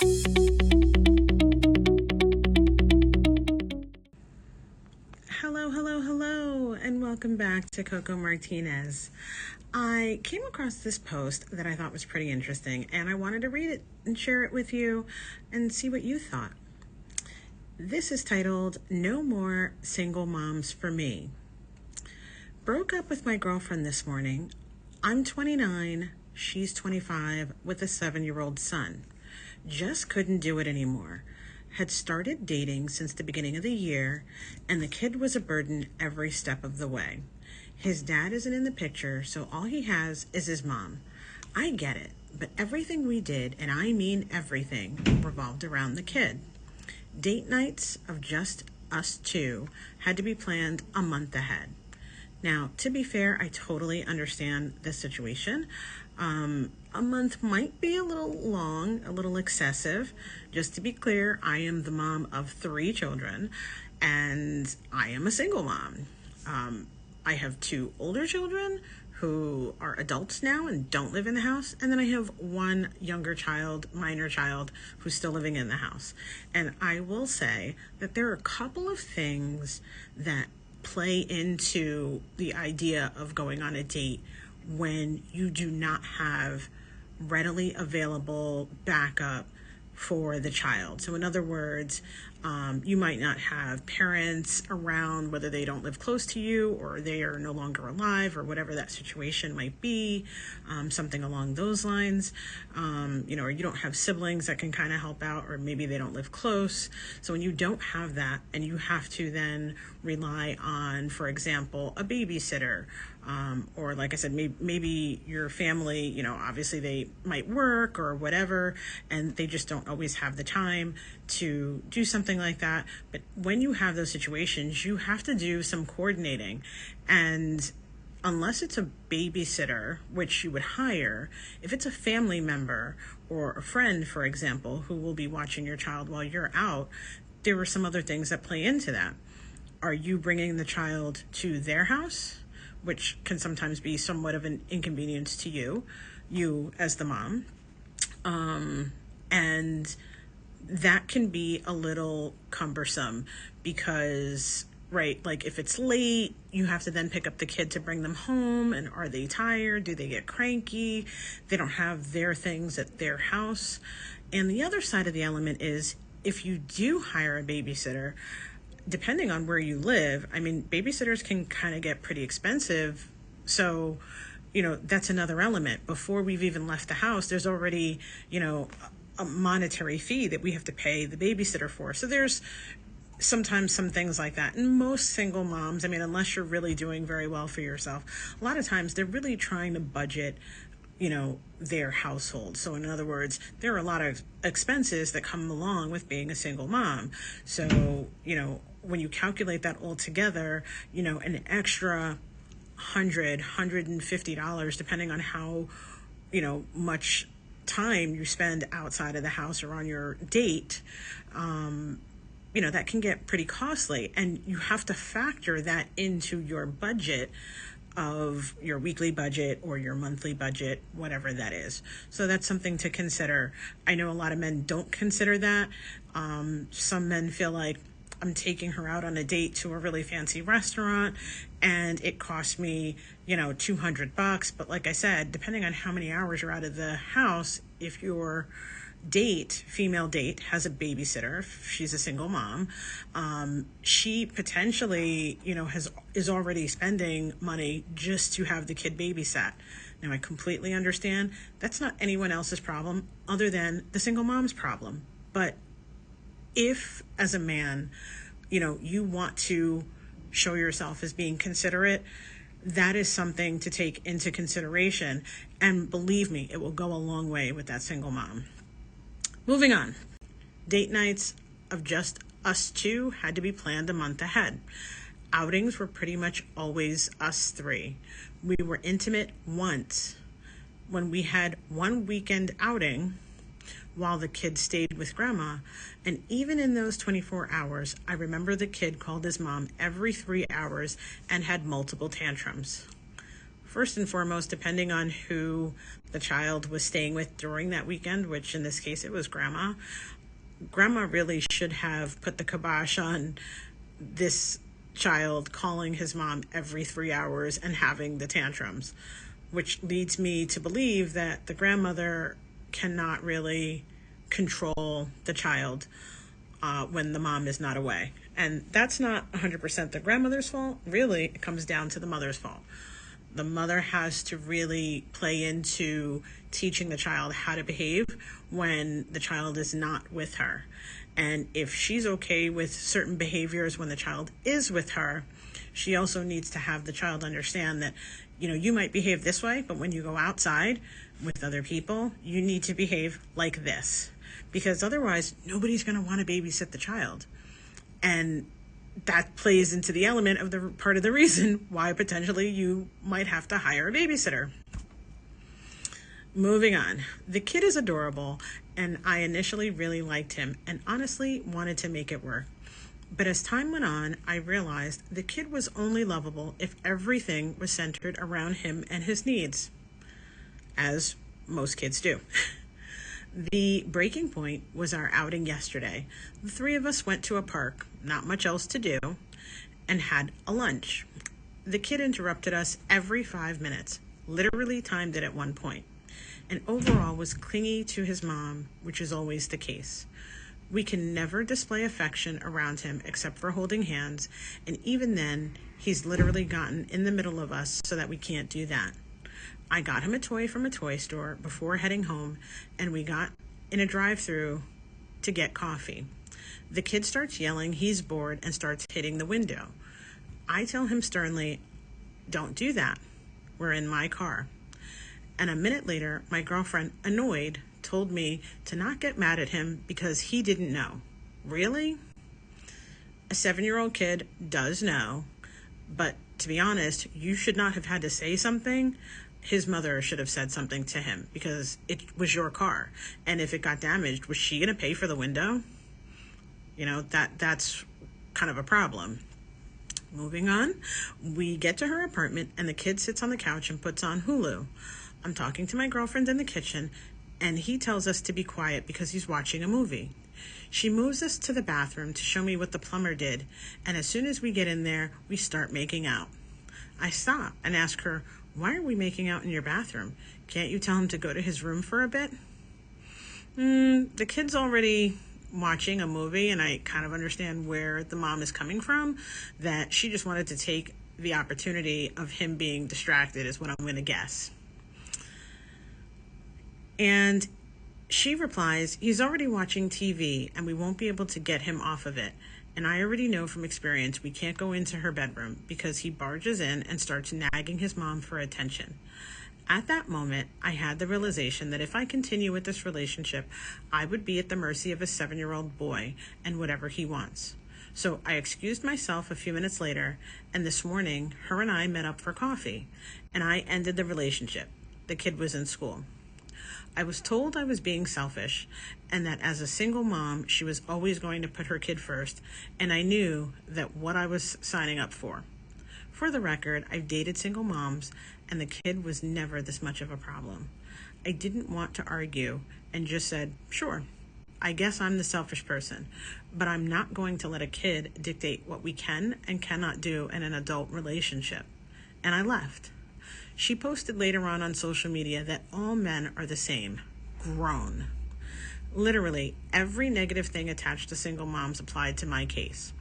Hello, hello, hello, and welcome back to Coco Martinez. I came across this post that I thought was pretty interesting, and I wanted to read it and share it with you and see what you thought. This is titled, No More Single Moms for Me. Broke up with my girlfriend this morning. I'm 29, she's 25, with a 7-year-old son. Just couldn't do it anymore. Had started dating since the beginning of the year, and the kid was a burden every step of the way. His dad isn't in the picture, so all he has is his mom. I get it, but everything we did, and I mean everything, revolved around the kid. Date nights of just us two had to be planned a month ahead. Now, to be fair, I totally understand this situation. A month might be a little long, a little excessive. Just to be clear, I am the mom of 3 children, and I am a single mom. I have 2 older children who are adults now and don't live in the house, and then I have 1 younger child, minor child, who's still living in the house. And I will say that there are a couple of things that play into the idea of going on a date when you do not have readily available backup for the child. So in other words, you might not have parents around, whether they don't live close to you or they are no longer alive or whatever that situation might be, something along those lines, or you don't have siblings that can kind of help out, or maybe they don't live close. So when you don't have that and you have to then rely on, for example, a babysitter, or like I said, maybe your family, obviously they might work or whatever, and they just don't always have the time to do something like that. But when you have those situations, you have to do some coordinating. And unless it's a babysitter, which you would hire, if it's a family member or a friend, for example, who will be watching your child while you're out, there are some other things that play into that. Are you bringing the child to their house, which can sometimes be somewhat of an inconvenience to you as the mom? And that can be a little cumbersome because, right, like if it's late, you have to then pick up the kid to bring them home. And are they tired? Do they get cranky? They don't have their things at their house. And the other side of the element is if you do hire a babysitter, depending on where you live, babysitters can kind of get pretty expensive. So, that's another element. Before we've even left the house, there's already, a monetary fee that we have to pay the babysitter for. So there's sometimes some things like that. And most single moms, unless you're really doing very well for yourself, a lot of times they're really trying to budget their household. So in other words, there are a lot of expenses that come along with being a single mom. So, when you calculate that all together, an extra $150, depending on how, much time you spend outside of the house or on your date, that can get pretty costly. And you have to factor that into your budget of your weekly budget or your monthly budget, whatever that is. So that's something to consider. I know a lot of men don't consider that. Some men feel like, I'm taking her out on a date to a really fancy restaurant and it cost me, $200. But like I said, depending on how many hours you're out of the house, if your female date, has a babysitter, if she's a single mom, she potentially, is already spending money just to have the kid babysat. Now, I completely understand that's not anyone else's problem other than the single mom's problem. But if, as a man, you want to show yourself as being considerate, that is something to take into consideration. And believe me, it will go a long way with that single mom. Moving on. Date nights of just us two had to be planned a month ahead. Outings were pretty much always us 3. We were intimate once when we had one weekend outing while the kid stayed with grandma. And even in those 24 hours, I remember the kid called his mom every 3 hours and had multiple tantrums. First and foremost, depending on who the child was staying with during that weekend, which in this case it was grandma, grandma really should have put the kibosh on this child calling his mom every 3 hours and having the tantrums, which leads me to believe that the grandmother cannot really control the child when the mom is not away. And that's not 100% the grandmother's fault. Really, it comes down to the mother's fault. The mother has to really play into teaching the child how to behave when the child is not with her. And if she's okay with certain behaviors when the child is with her, she also needs to have the child understand that, you might behave this way, but when you go outside with other people, you need to behave like this. Because otherwise, nobody's going to want to babysit the child. And that plays into the element of the part of the reason why potentially you might have to hire a babysitter. Moving on. The kid is adorable, and I initially really liked him and honestly wanted to make it work. But as time went on, I realized the kid was only lovable if everything was centered around him and his needs, as most kids do. The breaking point was our outing yesterday. The three of us went to a park, not much else to do, and had a lunch. The kid interrupted us every 5 minutes, literally timed it at one point, and overall was clingy to his mom, which is always the case. We can never display affection around him except for holding hands, and even then, he's literally gotten in the middle of us so that we can't do that. I got him a toy from a toy store before heading home, and we got in a drive-thru to get coffee. The kid starts yelling he's bored and starts hitting the window. I tell him sternly, "Don't do that. We're in my car." And a minute later, my girlfriend, annoyed, told me to not get mad at him because he didn't know. Really? A 7-year-old kid does know, but to be honest, you should not have had to say something. His mother should have said something to him because it was your car. And if it got damaged, was she going to pay for the window? That's kind of a problem. Moving on, we get to her apartment and the kid sits on the couch and puts on Hulu. I'm talking to my girlfriend in the kitchen and he tells us to be quiet because he's watching a movie. She moves us to the bathroom to show me what the plumber did, and as soon as we get in there, we start making out. I stop and ask her, "Why are we making out in your bathroom? Can't you tell him to go to his room for a bit?" The kid's already watching a movie, and I kind of understand where the mom is coming from, that she just wanted to take the opportunity of him being distracted is what I'm going to guess. And she replies, "He's already watching TV and we won't be able to get him off of it. And I already know from experience we can't go into her bedroom because he barges in and starts nagging his mom for attention." At that moment, I had the realization that if I continue with this relationship, I would be at the mercy of a 7-year-old boy and whatever he wants. So I excused myself a few minutes later, and this morning, her and I met up for coffee, and I ended the relationship. The kid was in school. I was told I was being selfish and that as a single mom, she was always going to put her kid first, and I knew that what I was signing up for. For the record, I've dated single moms, and the kid was never this much of a problem. I didn't want to argue and just said, "Sure, I guess I'm the selfish person, but I'm not going to let a kid dictate what we can and cannot do in an adult relationship." And I left. She posted later on social media that all men are the same, grown. Literally, every negative thing attached to single moms applied to my case.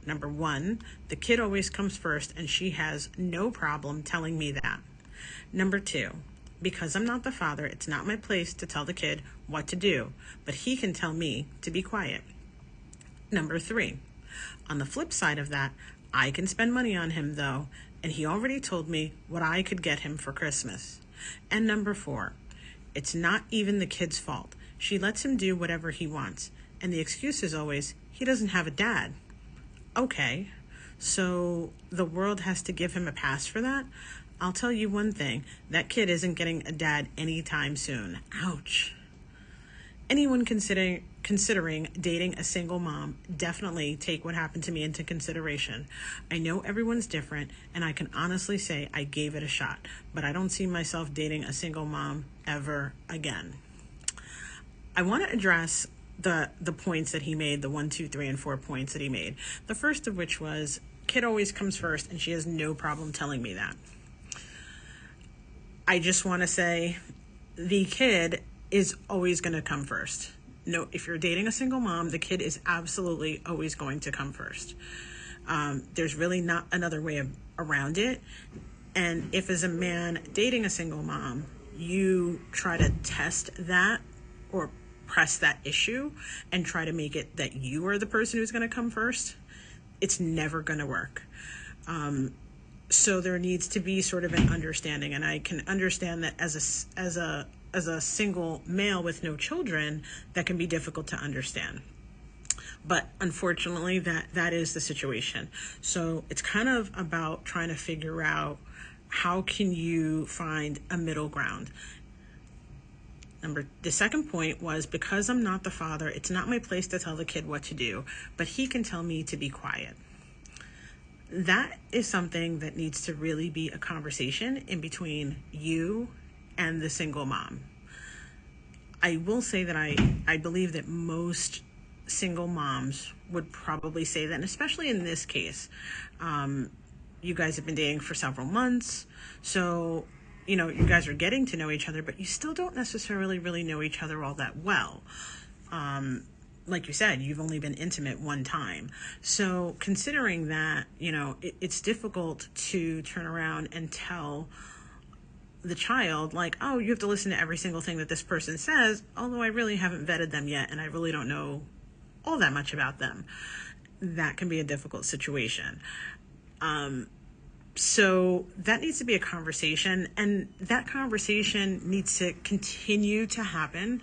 Number one, the kid always comes first, and she has no problem telling me that. Number two, because I'm not the father, it's not my place to tell the kid what to do, but he can tell me to be quiet. Number three, on the flip side of that, I can spend money on him though, and he already told me what I could get him for Christmas. And number four, it's not even the kid's fault. She lets him do whatever he wants, and the excuse is always, he doesn't have a dad. Okay, so the world has to give him a pass for that? I'll tell you one thing, that kid isn't getting a dad anytime soon. Ouch. Anyone considering considering dating a single mom, definitely take what happened to me into consideration. I know everyone's different, and I can honestly say I gave it a shot, but I don't see myself dating a single mom ever again. I want to address the points that he made, the 1, 2, 3, and 4 points that he made. The first of which was, kid always comes first, and she has no problem telling me that. I just want to say the kid is always going to come first. No, if you're dating a single mom, the kid is absolutely always going to come first. There's really not another way around it. And if as a man dating a single mom, you try to test that or press that issue and try to make it that you are the person who's going to come first, it's never going to work. So there needs to be sort of an understanding, and I can understand that as a single male with no children, that can be difficult to understand. But unfortunately, that is the situation. So it's kind of about trying to figure out, how can you find a middle ground? The second point was, because I'm not the father, it's not my place to tell the kid what to do, but he can tell me to be quiet. That is something that needs to really be a conversation in between you and the single mom. I will say that I believe that most single moms would probably say that, and especially in this case, you guys have been dating for several months, so you guys are getting to know each other, but you still don't necessarily really know each other all that well. Like you said, you've only been intimate one time. So considering that, it's difficult to turn around and tell the child, like, oh, you have to listen to every single thing that this person says, although I really haven't vetted them yet, and I really don't know all that much about them. That can be a difficult situation. So that needs to be a conversation, and that conversation needs to continue to happen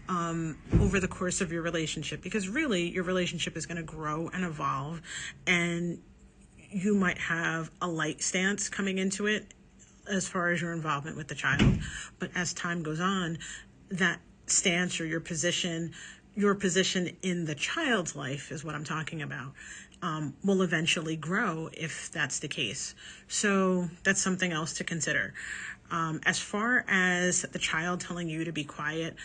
over the course of your relationship, because really your relationship is going to grow and evolve, and you might have a light stance coming into it as far as your involvement with the child. But as time goes on, that stance or your position in the child's life is what I'm talking about, will eventually grow if that's the case. So that's something else to consider. As far as the child telling you to be quiet,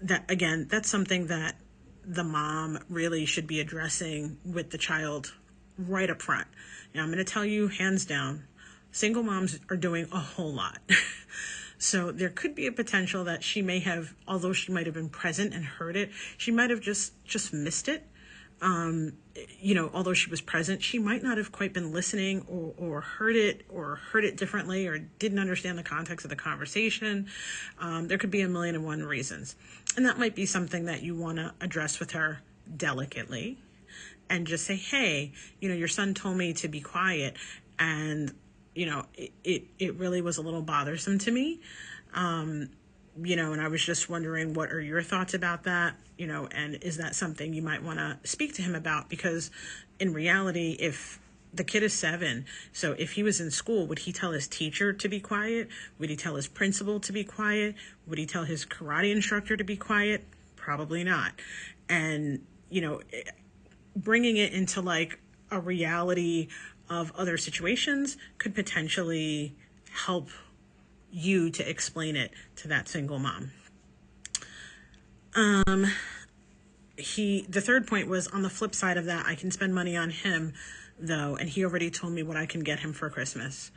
that's something that the mom really should be addressing with the child right up front. Now, I'm going to tell you, hands down, single moms are doing a whole lot. So there could be a potential that she may have, although she might have been present and heard it, she might have just missed it. Although she was present, she might not have quite been listening or heard it differently, or didn't understand the context of the conversation. There could be a million and one reasons. And that might be something that you want to address with her delicately and just say, hey, your son told me to be quiet, and it really was a little bothersome to me. And I was just wondering, what are your thoughts about that? And is that something you might want to speak to him about? Because in reality, if the kid is 7, so if he was in school, would he tell his teacher to be quiet? Would he tell his principal to be quiet? Would he tell his karate instructor to be quiet? Probably not. And, bringing it into like a reality of other situations could potentially help you to explain it to that single mom. The third point was, on the flip side of that, I can spend money on him though, and he already told me what I can get him for Christmas.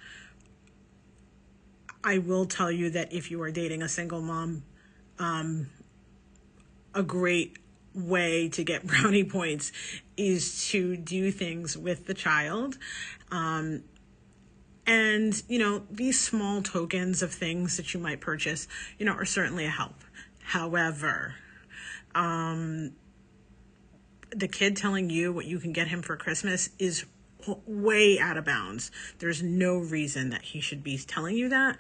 I will tell you that if you are dating a single mom, a great way to get brownie points is to do things with the child. And, these small tokens of things that you might purchase, are certainly a help. However, the kid telling you what you can get him for Christmas is way out of bounds. There's no reason that he should be telling you that.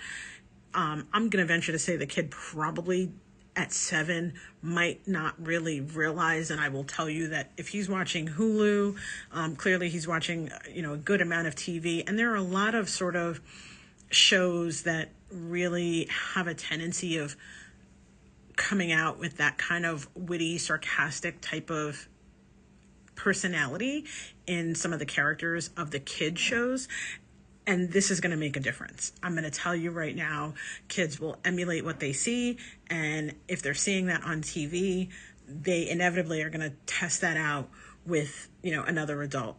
I'm going to venture to say the kid probably at 7 might not really realize, and I will tell you that if he's watching Hulu, clearly he's watching, a good amount of TV, and there are a lot of sort of shows that really have a tendency of coming out with that kind of witty, sarcastic type of personality in some of the characters of the kid shows. And this is going to make a difference. I'm going to tell you right now, kids will emulate what they see. And if they're seeing that on TV, they inevitably are going to test that out with, another adult.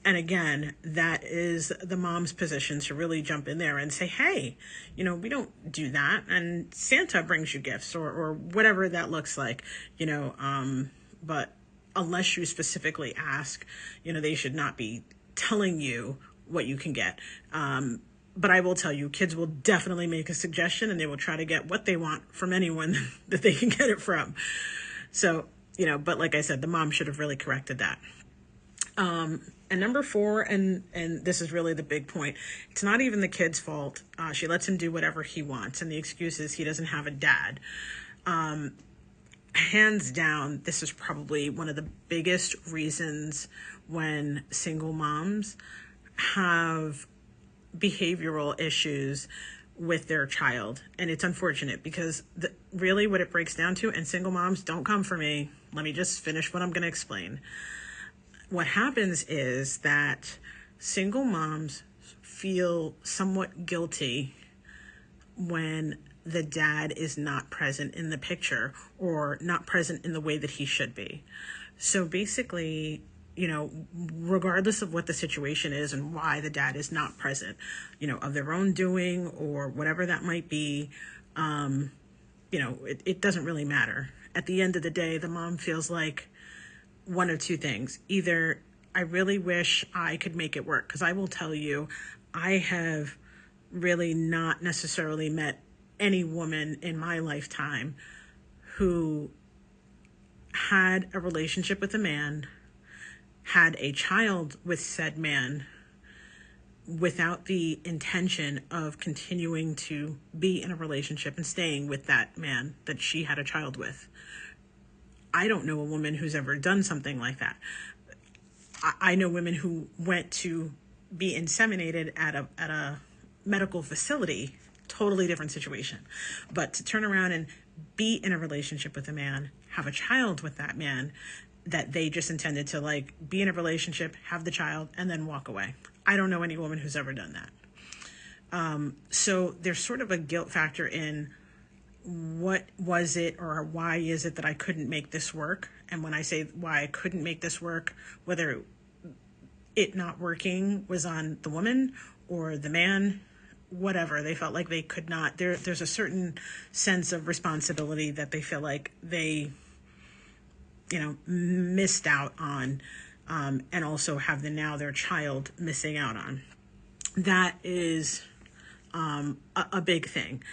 And again, that is the mom's position to really jump in there and say, hey, we don't do that. And Santa brings you gifts or whatever that looks like, but unless you specifically ask, they should not be telling you what you can get. But I will tell you, kids will definitely make a suggestion and they will try to get what they want from anyone that they can get it from. So, but like I said, the mom should have really corrected that. And number 4, and this is really the big point, it's not even the kid's fault. She lets him do whatever he wants, and the excuse is he doesn't have a dad. Hands down, this is probably one of the biggest reasons when single moms have behavioral issues with their child. And it's unfortunate because really what it breaks down to, and single moms, don't come for me. Let me just finish what I'm going to explain. What happens is that single moms feel somewhat guilty when the dad is not present in the picture or not present in the way that he should be. So basically, regardless of what the situation is and why the dad is not present, of their own doing or whatever that might be, it doesn't really matter. At the end of the day, the mom feels like one of two things. Either I really wish I could make it work, because I will tell you, I have really not necessarily met any woman in my lifetime who had a relationship with a man, had a child with said man, without the intention of continuing to be in a relationship and staying with that man that she had a child with. I don't know a woman who's ever done something like that. I know women who went to be inseminated at a medical facility, totally different situation. But to turn around and be in a relationship with a man, have a child with that man, that they just intended to be in a relationship, have the child, and then walk away. I don't know any woman who's ever done that. So there's sort of a guilt factor in what was it or why is it that I couldn't make this work? And when I say why I couldn't make this work, whether it not working was on the woman or the man, whatever, they felt like they could not. There's a certain sense of responsibility that they feel like they, missed out on, and also have now their child missing out on. That is a big thing.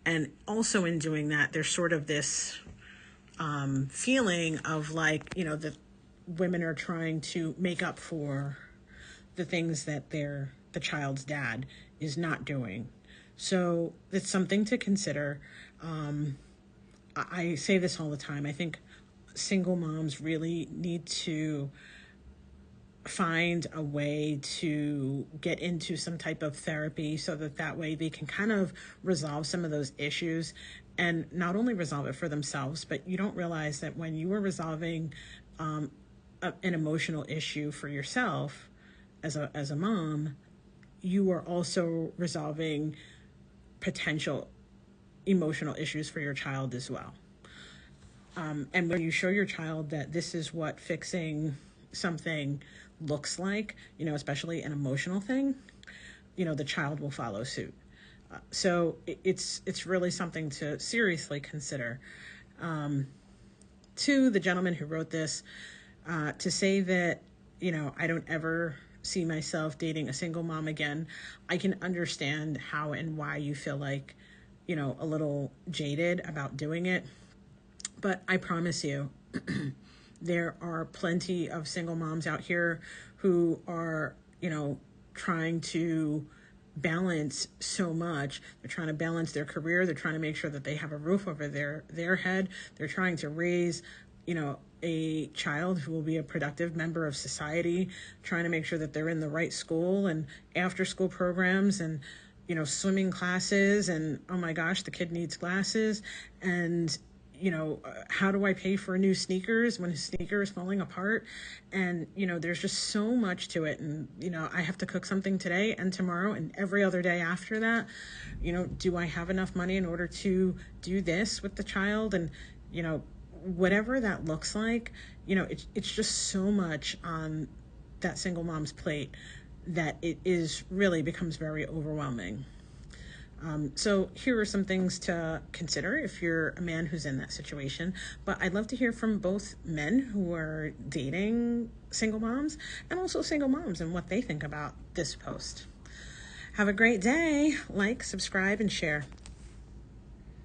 And also in doing that, there's sort of this feeling of that women are trying to make up for the things that the child's dad is not doing. So it's something to consider. I say this all the time. I think single moms really need to find a way to get into some type of therapy so that way they can kind of resolve some of those issues, and not only resolve it for themselves, but you don't realize that when you are resolving an emotional issue for yourself as a mom, you are also resolving potential emotional issues for your child as well. And when you show your child that this is what fixing something looks like, especially an emotional thing, the child will follow suit. So it's really something to seriously consider. To the gentleman who wrote this, to say that, I don't ever see myself dating a single mom again, I can understand how and why you feel like, a little jaded about doing it. But I promise you, there are plenty of single moms out here who are, trying to balance so much. They're trying to balance their career. They're trying to make sure that they have a roof over their head. They're trying to raise, a child who will be a productive member of society, trying to make sure that they're in the right school and after school programs and, swimming classes. And, oh my gosh, the kid needs glasses. And, how do I pay for new sneakers when his sneaker is falling apart? And, there's just so much to it. And, I have to cook something today and tomorrow and every other day after that. Do I have enough money in order to do this with the child? And, whatever that looks like, it's just so much on that single mom's plate that it really becomes very overwhelming. So here are some things to consider if you're a man who's in that situation. But I'd love to hear from both men who are dating single moms and also single moms and what they think about this post. Have a great day. Like, subscribe, and share.